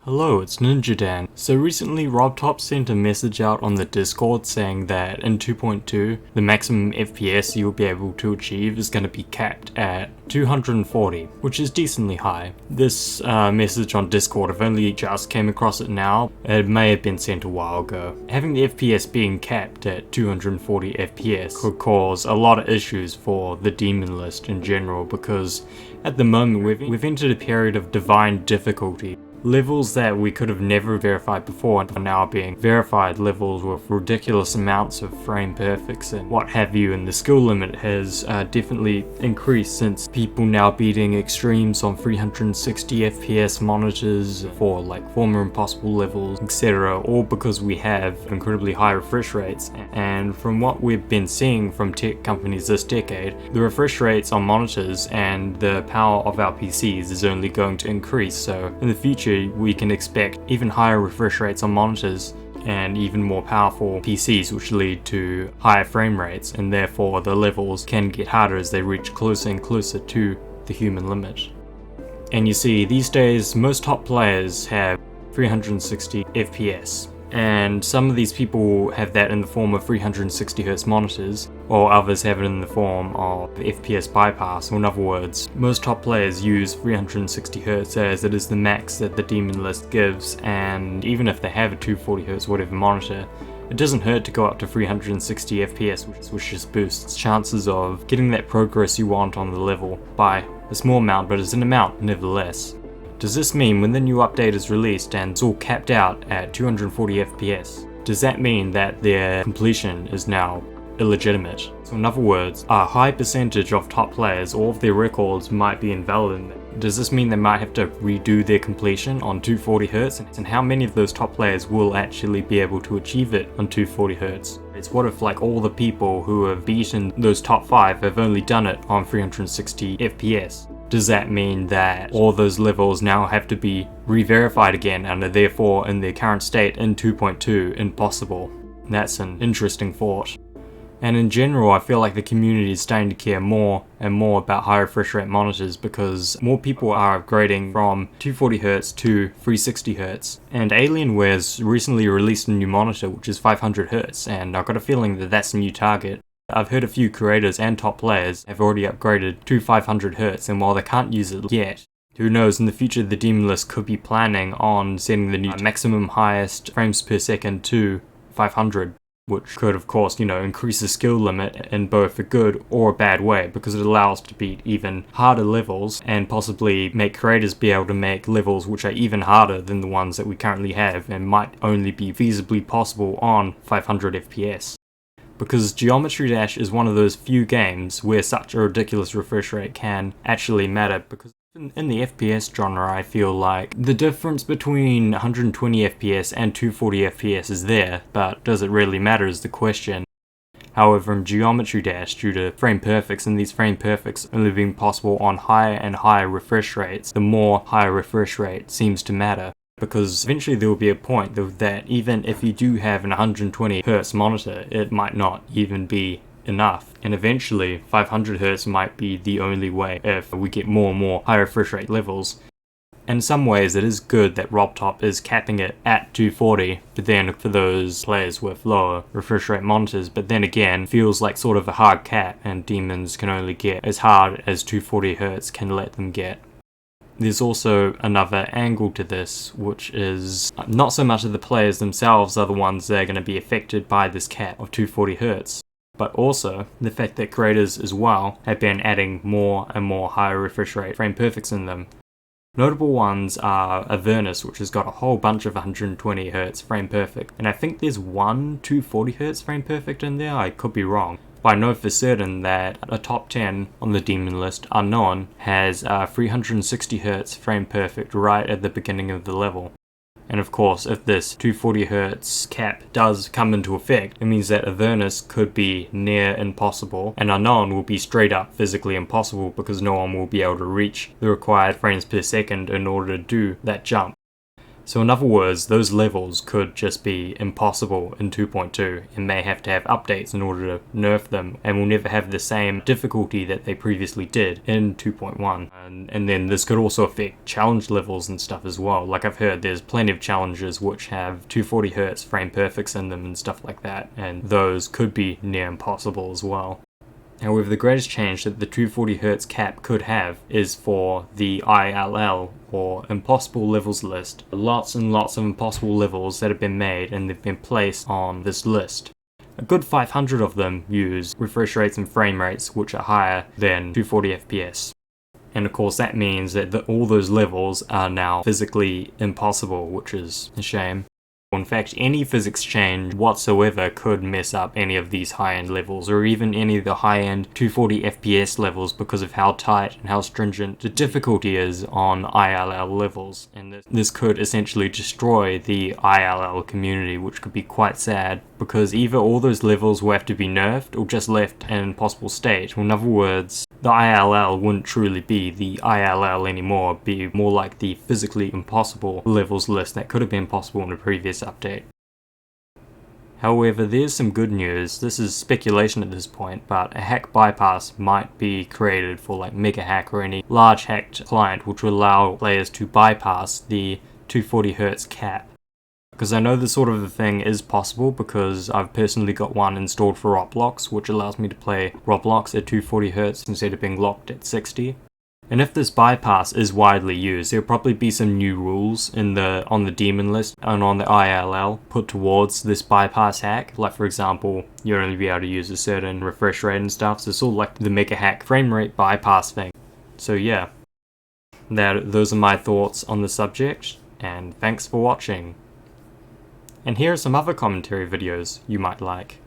Hello, it's Ninja Dan. So recently RobTop sent a message out on the Discord saying that in 2.2, the maximum FPS you'll be able to achieve is going to be capped at 240, which is decently high. This message on Discord, I've only just came across it now. It may have been sent a while ago. Having the FPS being capped at 240 FPS could cause a lot of issues for the demon list in general, because at the moment we've entered a period of divine difficulty. Levels that we could have never verified before are now being verified levels with ridiculous amounts of frame perfects and what have you, and the skill limit has definitely increased since people now beating extremes on 360 FPS monitors for like former impossible levels, etc., all because we have incredibly high refresh rates. And from what we've been seeing from tech companies this decade, the refresh rates on monitors and the power of our PCs is only going to increase, so in the future we can expect even higher refresh rates on monitors and even more powerful PCs, which lead to higher frame rates, and therefore the levels can get harder as they reach closer and closer to the human limit. And you see, these days most top players have 360 FPS, and some of these people have that in the form of 360Hz monitors, or others have it in the form of FPS bypass, or in other words, most top players use 360Hz as it is the max that the demon list gives, and even if they have a 240Hz whatever monitor, it doesn't hurt to go up to 360 FPS, which just boosts chances of getting that progress you want on the level by a small amount, but it's an amount nevertheless. Does this mean when the new update is released and it's all capped out at 240 FPS, does that mean that their completion is now illegitimate? So in other words, a high percentage of top players, all of their records might be invalid. Does this mean they might have to redo their completion on 240Hz? And how many of those top players will actually be able to achieve it on 240Hz? It's what if like all the people who have beaten those top 5 have only done it on 360 FPS? Does that mean that all those levels now have to be re-verified again and are therefore in their current state in 2.2 impossible? That's an interesting thought. And in general, I feel like the community is starting to care more and more about high refresh rate monitors because more people are upgrading from 240Hz to 360Hz. And Alienware's recently released a new monitor which is 500Hz, and I've got a feeling that that's a new target. I've heard a few creators and top players have already upgraded to 500Hz, and while they can't use it yet, who knows, in the future the demon list could be planning on setting the new maximum highest frames per second to 500, which could of course, increase the skill limit in both a good or a bad way, because it allows to beat even harder levels and possibly make creators be able to make levels which are even harder than the ones that we currently have and might only be feasibly possible on 500 FPS. Because Geometry Dash is one of those few games where such a ridiculous refresh rate can actually matter, because in the FPS genre I feel like the difference between 120 FPS and 240 FPS is there, but does it really matter is the question. However, in Geometry Dash, due to frame perfects and these frame perfects only being possible on higher and higher refresh rates, the more higher refresh rate seems to matter. Because eventually there will be a point that even if you do have an 120Hz monitor, it might not even be enough. And eventually 500Hz might be the only way if we get more and more high refresh rate levels. And in some ways it is good that RobTop is capping it at 240, but then for those players with lower refresh rate monitors, but then again feels like sort of a hard cap, and demons can only get as hard as 240Hz can let them get. There's also another angle to this, which is not so much that the players themselves are the ones that are going to be affected by this cap of 240Hz, but also the fact that creators as well have been adding more and more higher refresh rate frame perfects in them. Notable ones are Avernus, which has got a whole bunch of 120Hz frame perfect, and I think there's one 240Hz frame perfect in there, I could be wrong. But I know for certain that a top 10 on the demon list, Unknown, has 360Hz frame perfect right at the beginning of the level. And of course, if this 240Hz cap does come into effect, it means that Avernus could be near impossible, and Unknown will be straight up physically impossible because no one will be able to reach the required frames per second in order to do that jump. So in other words, those levels could just be impossible in 2.2 and may have to have updates in order to nerf them, and will never have the same difficulty that they previously did in 2.1. And then this could also affect challenge levels and stuff as well. Like I've heard there's plenty of challenges which have 240Hz frame perfects in them and stuff like that, and those could be near impossible as well. However, the greatest change that the 240Hz cap could have is for the ILL, or Impossible Levels list. Lots and lots of impossible levels that have been made and they've been placed on this list. A good 500 of them use refresh rates and frame rates which are higher than 240 FPS. And of course that means that all those levels are now physically impossible, which is a shame. In fact, any physics change whatsoever could mess up any of these high-end levels, or even any of the high-end 240 FPS levels, because of how tight and how stringent the difficulty is on ILL levels. And this could essentially destroy the ILL community, which could be quite sad, because either all those levels will have to be nerfed or just left in an impossible state. Or in other words, the ILL wouldn't truly be the ILL anymore, be more like the physically impossible levels list that could have been possible in the previous update. However, there's some good news. This is speculation at this point, but a hack bypass might be created for like Mega Hack or any large hacked client, which will allow players to bypass the 240Hz cap. Because I know this sort of a thing is possible, because I've personally got one installed for Roblox, which allows me to play Roblox at 240Hz instead of being locked at 60. And if this bypass is widely used, there'll probably be some new rules on the daemon list and on the ILL put towards this bypass hack. Like for example, you'll only be able to use a certain refresh rate and stuff, so it's all like the Mega Hack frame rate bypass thing. So yeah, those are my thoughts on the subject, and thanks for watching. And here are some other commentary videos you might like.